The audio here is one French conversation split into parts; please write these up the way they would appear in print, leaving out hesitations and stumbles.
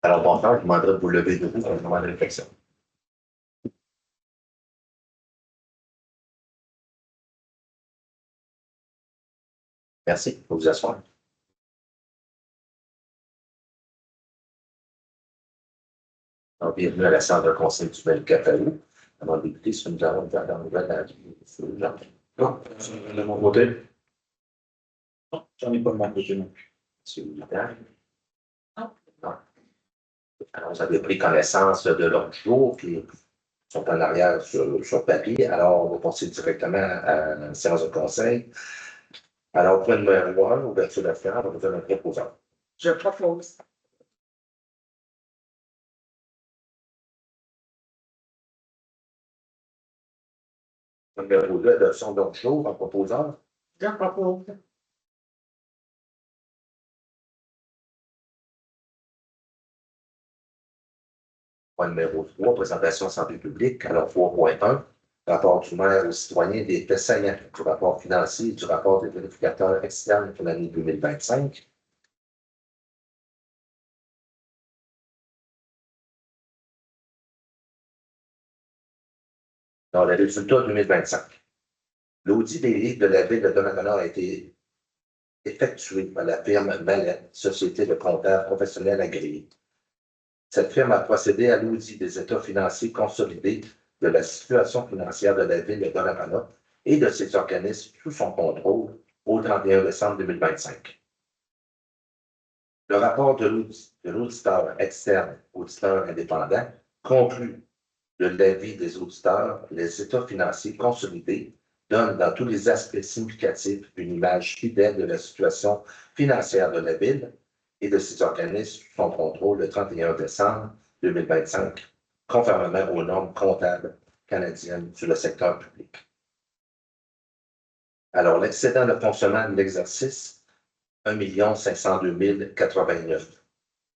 Alors, bon temps, je vous demanderai de vous lever debout pour le moment de réflexion. Merci. Vous vous asseoir. Alors, bienvenue à la salle de conseil du Bel-Capalou. Avant de débuter, si nous avons dans la nouvelle avis, c'est urgent. Non, de mon côté. Non, j'en ai pas de mon côté non plus. Monsieur Vidal. Non. Alors, vous avez pris connaissance de l'ordre du jour qui sont en arrière sur papier. Alors, on va passer directement à la séance de conseil. Alors, point numéro 1, ouverture d'affaires, on va faire un proposant. Je propose. Point numéro 2, adoption d'ordre du jour en proposant. Je propose. Point numéro 3, présentation santé publique. Alors, 3.1, rapport du maire aux citoyens des faits saillants du rapport financier et du rapport des vérificateurs externes pour l'année 2025. Dans les résultats 2025. L'audit des livres de la ville de Donnacona a été effectué par la firme Mallet, société de comptables professionnels agréés. Cette firme a procédé à l'audit des états financiers consolidés de la situation financière de la ville de Donnacona et de ses organismes sous son contrôle au 31 décembre 2025. Le rapport de l'auditeur externe, auditeur indépendant, conclut de l'avis des auditeurs, les états financiers consolidés donnent dans tous les aspects significatifs une image fidèle de la situation financière de la ville et de ses organismes sous son contrôle le 31 décembre 2025, conformément aux normes comptables canadiennes sur le secteur public. Alors, l'excédent de fonctionnement de l'exercice, 1 502 089.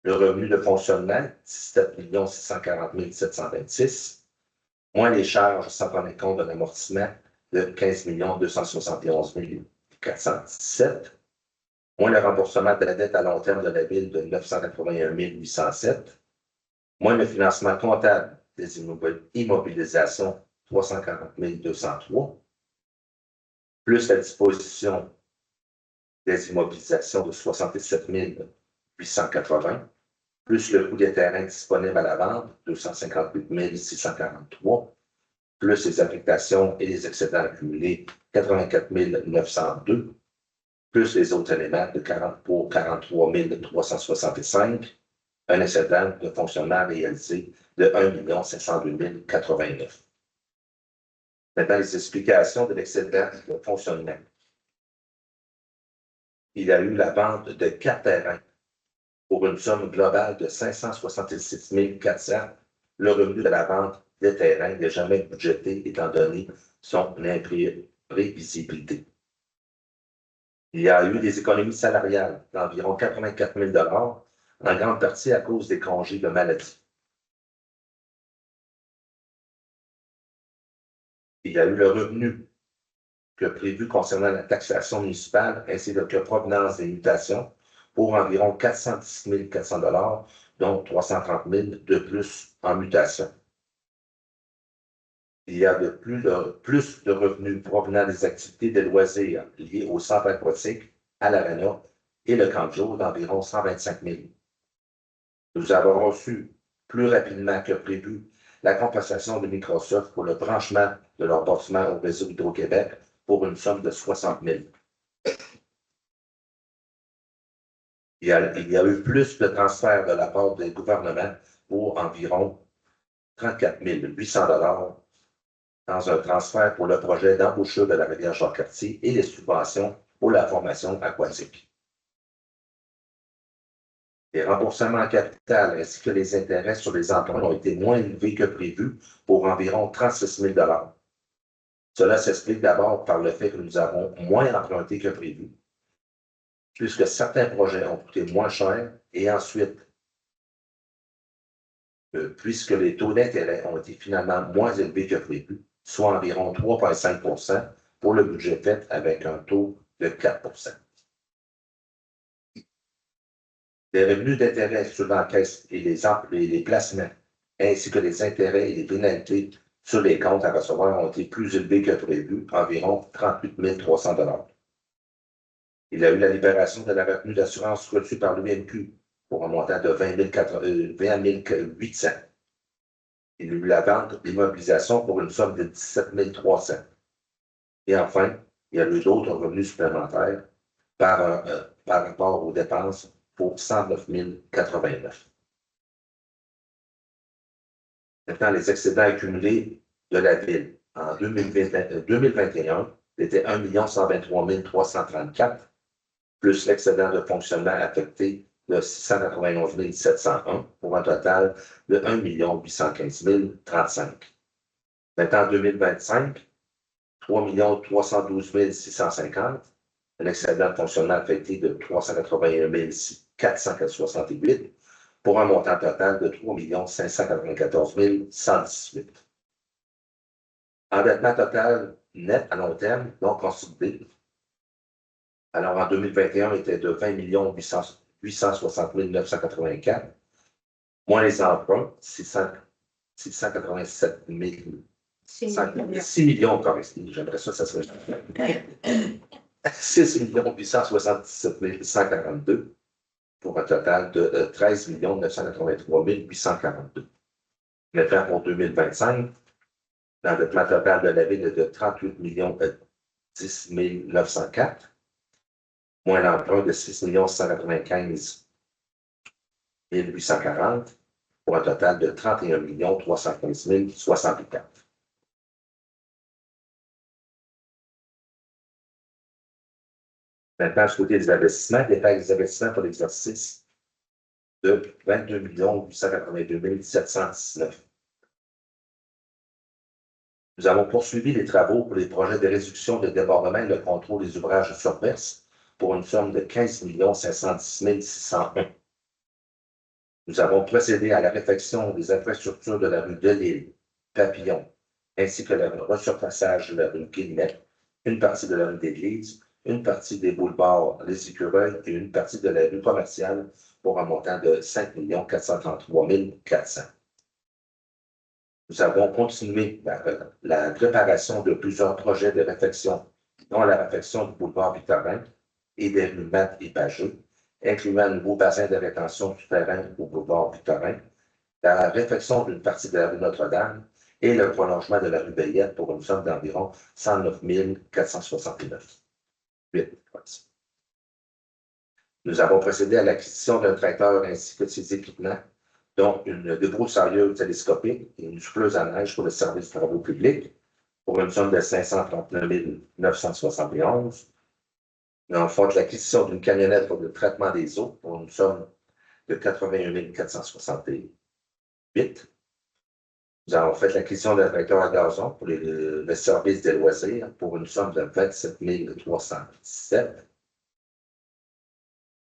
Le revenu de fonctionnement, 17 640 726. Moins les charges sans prendre compte d'un amortissement de 15 271 417. Moins le remboursement de la dette à long terme de la ville de 981 807. Moins le financement comptable des immobilisations, 340 203. Plus la disposition des immobilisations de 67 880. Plus le coût des terrains disponibles à la vente, 258 643. Plus les affectations et les excédents accumulés, 84 902. Plus les autres éléments pour 43 365, un excédent de fonctionnement réalisé de 1 502 089. Maintenant, les explications de l'excédent de fonctionnement. Il y a eu la vente de 4 terrains pour une somme globale de 566 400. Le revenu de la vente des terrains n'est jamais budgété étant donné son imprévisibilité. Il y a eu des économies salariales d'environ 84 000 $, en grande partie à cause des congés de maladie. Il y a eu le revenu que prévu concernant la taxation municipale ainsi que provenance des mutations pour environ 410 400 $, dont 330 000 de plus en mutation. Il y a plus de revenus provenant des activités de loisirs liées au centre aquatique, à l'aréna et le camp de jour d'environ 125 000. Nous avons reçu plus rapidement que prévu la compensation de Microsoft pour le branchement de leur bâtiment au réseau Hydro-Québec pour une somme de 60 000. Il y a eu plus de transferts de la part des gouvernements pour environ 34 800 $ dans un transfert pour le projet d'embouchure de la rivière Jacques-Cartier et les subventions pour la formation aquatique. Les remboursements en capital ainsi que les intérêts sur les emprunts ont été moins élevés que prévu pour environ 36 000 $. Cela s'explique d'abord par le fait que nous avons moins emprunté que prévu, puisque certains projets ont coûté moins cher, et ensuite, puisque les taux d'intérêt ont été finalement moins élevés que prévu, soit environ 3,5 % pour le budget fait avec un taux de 4 %. Les revenus d'intérêt actuels en caisse et les placements, ainsi que les intérêts et les pénalités sur les comptes à recevoir ont été plus élevés que prévu, environ 38 300 $. Il y a eu la libération de la retenue d'assurance reçue par l'UMQ pour un montant de 20 800. Il y a eu la vente d'immobilisation pour une somme de 17 300. Et enfin, il y a eu d'autres revenus supplémentaires par rapport aux dépenses pour 109 089. Maintenant, les excédents accumulés de la Ville en 2021 étaient 1 123 334, plus l'excédent de fonctionnement affecté de 691 701, pour un total de 1 815 035. Maintenant, en 2025, 3 312 650, un excédent de fonctionnement affecté de 381 468, pour un montant total de 3 594 118. Endettement total net à long terme, non consolidé. Alors, en 2021, il était de 20 860 984, moins les emprunts, 687 000. 6 millions, j'aimerais ça serait 6 877 142, pour un total de 13 983 842. Maintenant, pour 2025, l'endettement total de la Ville est de 38 10 904, moins l'emprunt de 6 195 840, pour un total de 31 315 064. Maintenant, du côté des investissements, détail des investissements pour l'exercice de 22 882 719. Nous avons poursuivi les travaux pour les projets de réduction de débordement et de contrôle des ouvrages sur verse pour une somme de 15 510 601. Nous avons procédé à la réfection des infrastructures de la rue de l'Île, Papillon, ainsi que le resurfaçage de la rue Guillemette, une partie de la rue d'Église, une partie des boulevards Les Écureuils et une partie de la rue commerciale pour un montant de 5 433 400. Nous avons continué la préparation de plusieurs projets de réfection, dont la réfection du boulevard Victorin et des rues Matt et Pageux, incluant un nouveau bassin de rétention souterrain au boulevard Victorin, la réfection d'une partie de la rue Notre-Dame et le prolongement de la rue Bayette pour une somme d'environ 109 469. Nous avons procédé à l'acquisition d'un tracteur ainsi que de ses équipements, dont une débroussailleuse télescopique et une souffleuse à neige pour le service de travaux publics, pour une somme de 539 971. Nous avons fait l'acquisition d'une camionnette pour le traitement des eaux pour une somme de 81 468. Nous avons fait l'acquisition d'un tracteur à gazon pour le service des loisirs pour une somme de 27 317.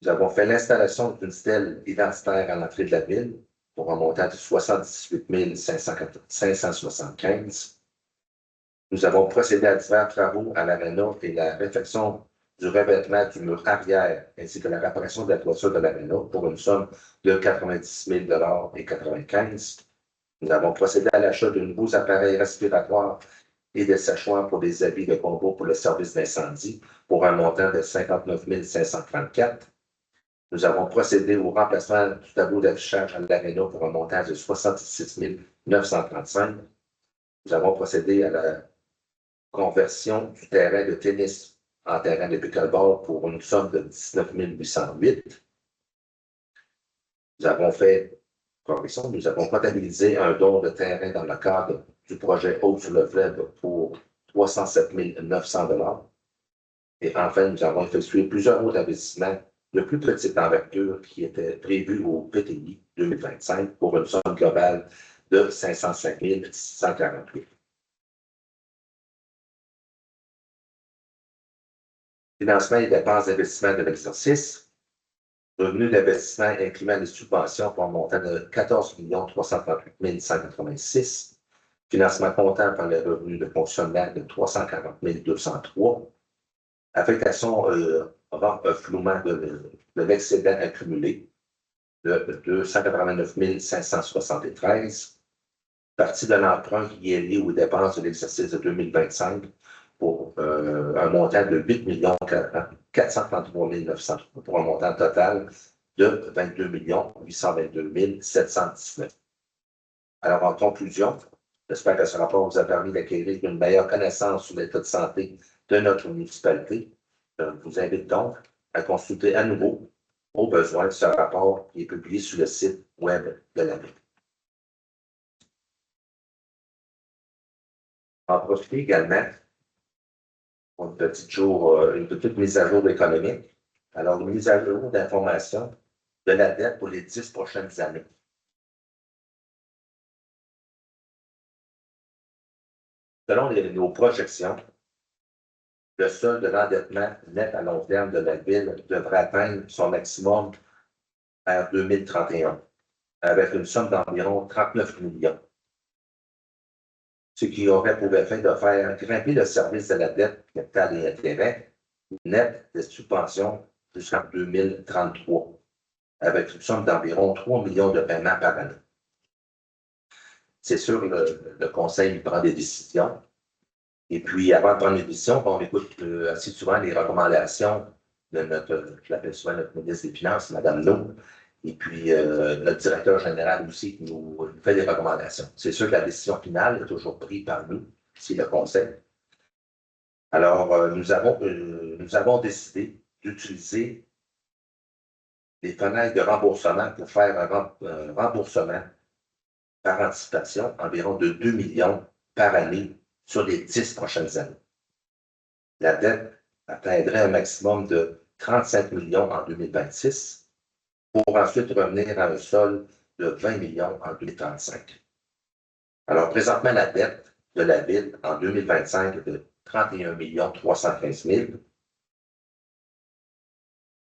Nous avons fait l'installation d'une stèle identitaire à l'entrée de la ville pour un montant de 78 575. Nous avons procédé à divers travaux à l'aréna et la réfection du revêtement du mur arrière ainsi que la réparation de la toiture de l'aréna pour une somme de 90 000 et 95. Nous avons procédé à l'achat de nouveaux appareils respiratoires et de séchoirs pour des habits de combo pour le service d'incendie pour un montant de 59 534. Nous avons procédé au remplacement du tableau d'affichage à l'aréna pour un montant de 66 935. Nous avons procédé à la conversion du terrain de tennis en terrain de pickleball pour une somme de 19 808. Nous avons comptabilisé un don de terrain dans le cadre du projet Haut sur le fleuve pour 307 900 $. Et enfin, nous avons effectué plusieurs autres investissements de plus petite envergure qui étaient prévus au PTI 2025 pour une somme globale de 505 648. Financement et dépenses d'investissement de l'exercice. Revenus d'investissement incluant les subventions pour un montant de 14 338 186. Financement comptant par les revenus de fonctionnement de 340 203. Affectation renflouement de l'excédent accumulé de 289 573, partie de l'emprunt qui est lié aux dépenses de l'exercice de 2025 pour un montant de 8 433 900 pour un montant total de 22 822 719. Alors, en conclusion, j'espère que ce rapport vous a permis d'acquérir une meilleure connaissance sur l'état de santé de notre municipalité. Je vous invite donc à consulter à nouveau, au besoin, ce rapport qui est publié sur le site web de la Ville. En profiter également pour une petite mise à jour économique. Alors, une mise à jour d'information de la dette pour les 10 prochaines années. Selon nos projections, le solde de l'endettement net à long terme de la Ville devrait atteindre son maximum en 2031, avec une somme d'environ 39 millions. Ce qui aurait pour effet de faire grimper le service de la dette, capital et intérêts net des subventions jusqu'en 2033, avec une somme d'environ 3 millions de paiements par année. C'est sûr, le Conseil prend des décisions. Et puis, avant de prendre les décisions, on écoute assez souvent les recommandations de je l'appelle souvent notre ministre des Finances, Mme Lowe, et puis notre directeur général aussi qui nous fait des recommandations. C'est sûr que la décision finale est toujours prise par nous, c'est le Conseil. Alors, nous avons décidé d'utiliser les fenêtres de remboursement pour faire un remboursement par anticipation, environ de 2 millions par année sur les 10 prochaines années. La dette atteindrait un maximum de 35 millions en 2026 pour ensuite revenir à un solde de 20 millions en 2035. Alors, présentement, la dette de la Ville en 2025 est de 31 315 000.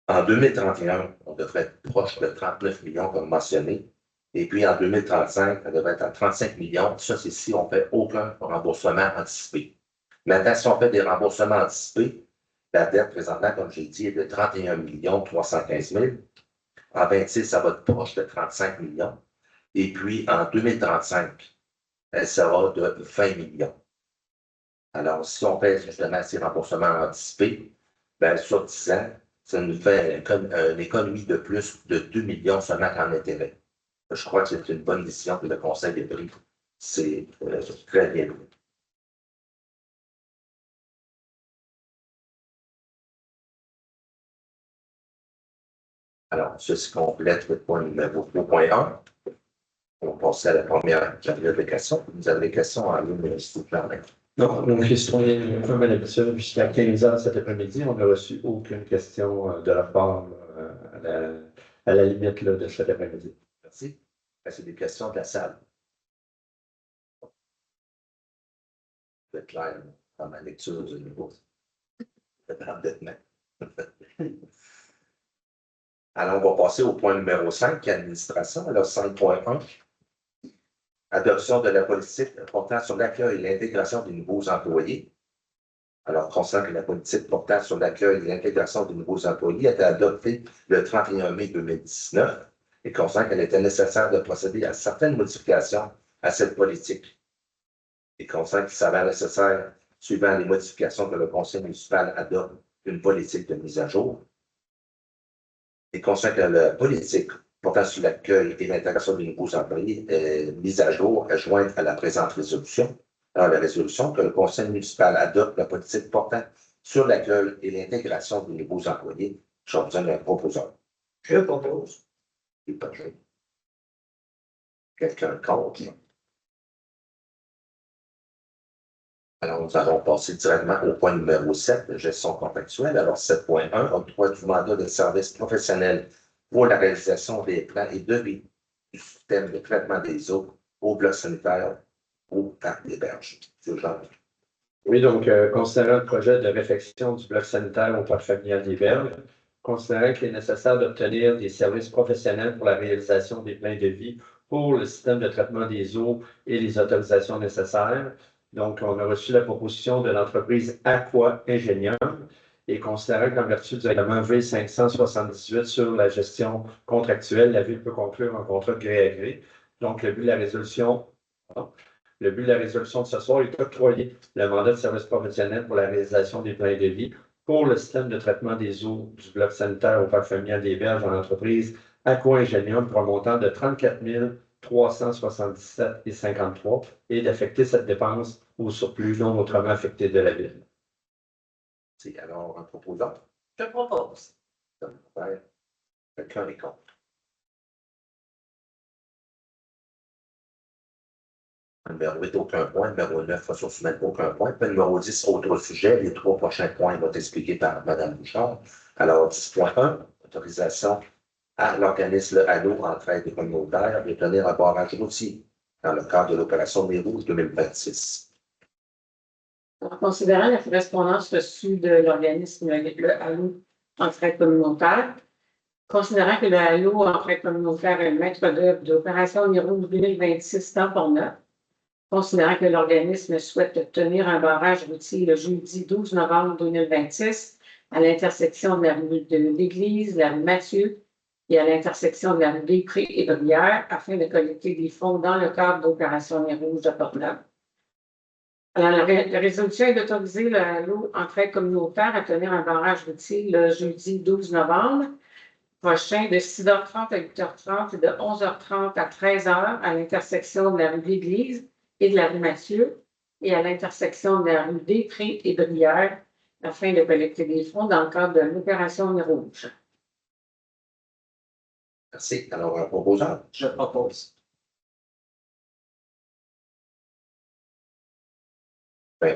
En 2031, on devrait être proche de 39 millions, comme mentionné. Et puis, en 2035, ça devrait être à 35 millions. Ça, c'est si on ne fait aucun remboursement anticipé. Maintenant, si on fait des remboursements anticipés, la dette, présentement, comme j'ai dit, est de 31 315 000. En 26, ça va être proche de 35 millions. Et puis, en 2035, elle sera de 20 millions. Alors, si on fait justement ces remboursements anticipés, bien, sur 10 ans, ça nous fait une économie de plus de 2 millions seulement en intérêt. Je crois que c'est une bonne décision que le Conseil a prise. C'est très bien. Alors, ceci complète le point numéro 2.1. On va passer à la première période de questions. Vous avez des questions en ligne, s'il vous plaît. Non, nos questions, comme à l'habitude, jusqu'à 15 heures cet après-midi, on n'a reçu aucune question de la part à la limite là, de cet après-midi. Merci. C'est des questions de la salle. Je vais être clair dans ma lecture du niveau de l'endettement. Alors, on va passer au point numéro 5, qui est l'administration. Alors, 5.1. Adoption de la politique portant sur l'accueil et l'intégration des nouveaux employés. Alors, concernant que la politique portant sur l'accueil et l'intégration des nouveaux employés a été adoptée le 31 mai 2019 et concernant qu'elle était nécessaire de procéder à certaines modifications à cette politique. Et concernant qu'il s'avère nécessaire, suivant les modifications que le Conseil municipal adopte, une politique de mise à jour. Et concernant que la politique portant sur l'accueil et l'intégration des nouveaux employés est mise à jour, est jointe à la présente résolution. Alors, la résolution que le Conseil municipal adopte la politique portant sur l'accueil et l'intégration des nouveaux employés. J'ai besoin d'un proposeur. Je propose. Quelqu'un contre? Alors, nous allons passer directement au point numéro 7, gestion contractuelle. Alors, 7.1, octroi du mandat de service professionnel pour la réalisation des plans et devis du système de traitement des eaux au bloc sanitaire au parc des Berges. Oui, donc, considérant le projet de réfection du bloc sanitaire au parc familial des Berges, considérant qu'il est nécessaire d'obtenir des services professionnels pour la réalisation des plans de vie pour le système de traitement des eaux et les autorisations nécessaires. Donc, on a reçu la proposition de l'entreprise Aqua Ingénieur et considérant qu'en vertu du règlement V578 sur la gestion contractuelle, la Ville peut conclure un contrat de gré à gré. Donc, le but de la résolution de ce soir est d'octroyer le mandat de service professionnel pour la réalisation des plans de vie pour le système de traitement des eaux du bloc sanitaire au parc familial des Berges en entreprise Aqua-Ingenium pour un montant de 34 377,53 et d'affecter cette dépense au surplus non autrement affecté de la Ville. C'est alors un proposant. Je propose. Quelqu'un est contre. Numéro 8, aucun point. Numéro 9, ressources humaines, aucun point. Puis numéro 10, autre sujet. Les 3 prochains points vont être expliqués par Mme Bouchard. Alors, 10.1, autorisation à l'organisme Allo Entraide communautaire de tenir un barrage routier dans le cadre de l'opération Mer Rouge 2026. En considérant la correspondance reçue de l'organisme le Allo Entraide communautaire, considérant que le Allo Entraide communautaire est le maître d'œuvre de l'opération Mer Rouge 2026 dans Port-Neuf, considérant que l'organisme souhaite tenir un barrage routier le jeudi 12 novembre 2026 à l'intersection de la rue de l'Église, la rue Mathieu et à l'intersection de la rue des Prés et Brière afin de collecter des fonds dans le cadre d'opération Mer Rouge de Port-Neuf. Alors, la résolution est d'autoriser le Allo Entraide communautaire à tenir un barrage routier le jeudi 12 novembre prochain de 6h30 à 8h30 et de 11h30 à 13h à l'intersection de la rue de l'Église et de la rue Mathieu et à l'intersection de la rue des Prés et Brière afin de collecter des fonds dans le cadre de l'opération Mer Rouge. Merci. Alors, un proposant. Je propose.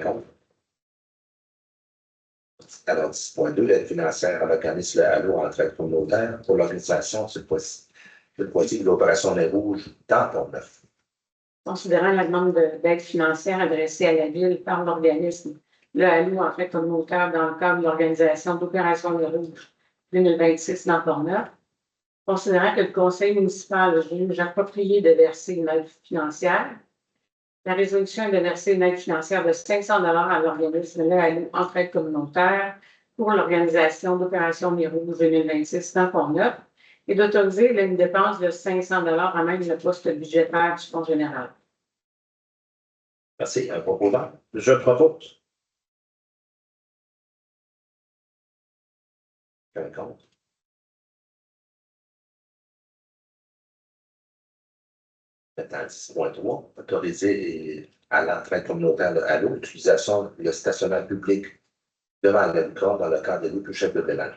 Contre. Alors, 10.2, l'aide financière à l'organisme Allo Entraide communautaire pour l'organisation, cette fois-ci, de l'opération Mer Rouge dans Port-Neuf. Considérant la demande d'aide financière adressée à la Ville par l'organisme le Allo Entraide communautaire dans le cadre de l'organisation d'opération Mer Rouge 2026 dans Port-Neuf, considérant que le Conseil municipal juge approprié de verser une aide financière, la résolution est de verser une aide financière de 500 $ à l'organisme le Allo Entraide communautaire pour l'organisation d'opération Mer Rouge 2026 dans Port-Neuf et d'autoriser une dépense de 500 $ à même le poste budgétaire du Fonds général. Merci. Un proposant. Je propose. Quelqu'un contre. Maintenant, 10.3, autoriser à l'entraide communautaire de Allo l'utilisation du stationnement public devant la licorne dans le cadre de l'épluchette de Bélane.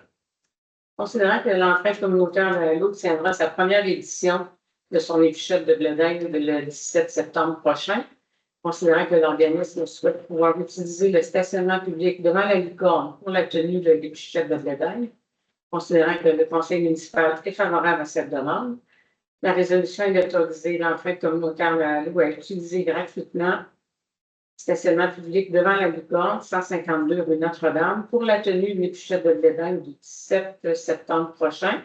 Considérant que l'entraide communautaire de Allo tiendra sa première édition de son épluchette de Blédagne le 17 septembre prochain, considérant que l'organisme souhaite pouvoir utiliser le stationnement public devant la licorne pour la tenue de l'épluchette de Blédagne, considérant que le conseil municipal est favorable à cette demande, la résolution est d'autoriser l'entraide communautaire de Allo à utiliser gratuitement le stationnement public devant la licorne 152 rue Notre-Dame pour la tenue de l'épluchette de Blédagne du 17 septembre prochain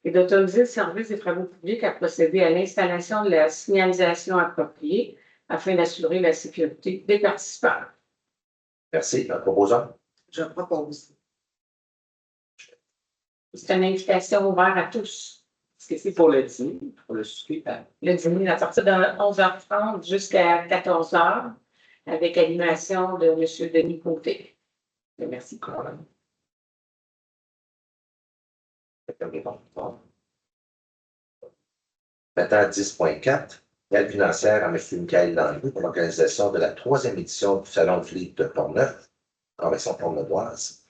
et d'autoriser le service des travaux publics à procéder à l'installation de la signalisation appropriée afin d'assurer la sécurité des participants. Merci. Un proposant. Je propose. C'est une invitation ouverte à tous. Est-ce que c'est pour le dîner, pour le souper? Le dîner à partir de 11h30 jusqu'à 14h avec animation de M. Denis Côté. Merci. Maintenant, 10.4, l'aide financière à M. Michael Landry pour l'organisation de la 3e édition du Salon du livre de Port-Neuf, convention port-neuvoise.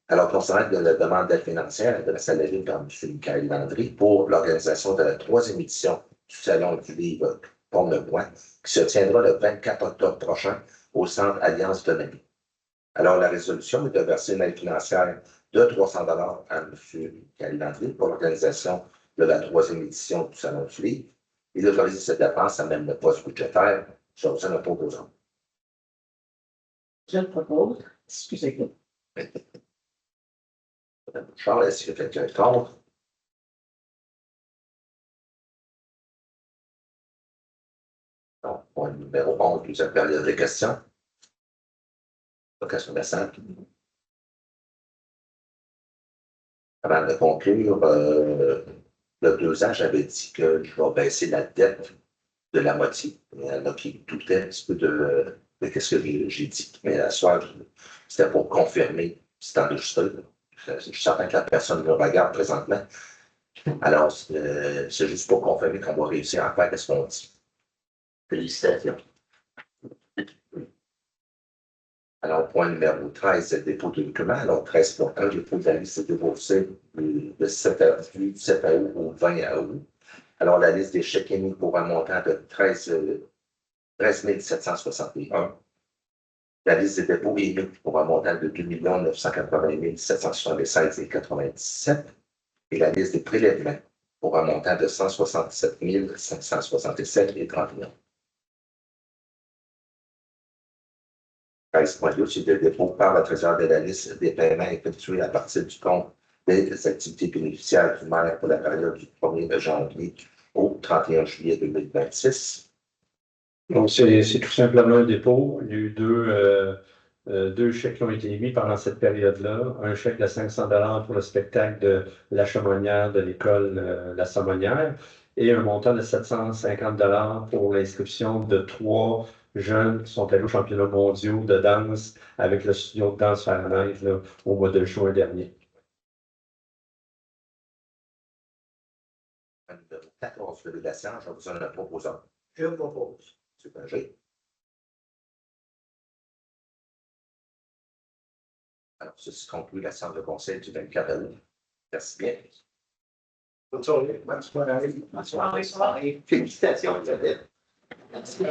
Alors, concernant la demande d'aide financière de la salariée par M. Michael Landry pour l'organisation de la 3e édition du Salon du livre Port-Neuvois, qui se tiendra le 24 octobre prochain au Centre Alliance de Nami. Alors, la résolution est de verser une aide financière de 300 $ à M. Michael Landry pour l'organisation de la 3e édition du Salon du livre et d'autoriser cette dépense à même le poste budgétaire. Je vous en proposant. Je le propose. Excusez-moi. Charles, est-ce que quelqu'un est contre? Donc, point numéro 11, deuxième période de questions. Question de Avant de conclure, il y a 2 ans, j'avais dit que je vais baisser la dette de la moitié. Il y en a qui doutaient un petit peu de ce que j'ai dit. Mais à soir, c'était pour confirmer, c'est enregistré. Je suis certain que la personne me regarde présentement. Alors, c'est juste pour confirmer qu'on va réussir à faire ce qu'on dit. Félicitations. Alors, point numéro 13, dépôt de documents. Alors, 13.1, dépôt de la liste déboursée du 7 août au 20 août. Alors, la liste des chèques émis pour un montant de 13 761. La liste des dépôts émis pour un montant de 2 980 776,97. Et la liste des prélèvements pour un montant de 167 567,31. 13.2, c'est le dépôt par le trésor de la liste des paiements effectués à partir du compte des activités bénéficiaires du maire pour la période du 1er janvier au 31 juillet 2026. Donc, c'est tout simplement un dépôt. Il y a eu deux chèques qui ont été émis pendant cette période-là. Un chèque de 500 $ pour le spectacle de La Chamonnière de l'école La Saumonière et un montant de 750 $ pour l'inscription de 3 jeunes qui sont allés aux championnats mondiaux de danse avec le studio de danse Fahrenheit au mois de juin dernier. Numéro 14, levé de la séance, je vous donne un proposant. Je propose. M. Berger. Alors, ceci conclut la séance de conseil du 24 août. Merci bien. Bonne soirée. Bonne soirée. Bonne soirée. Félicitations, Isabelle. Merci.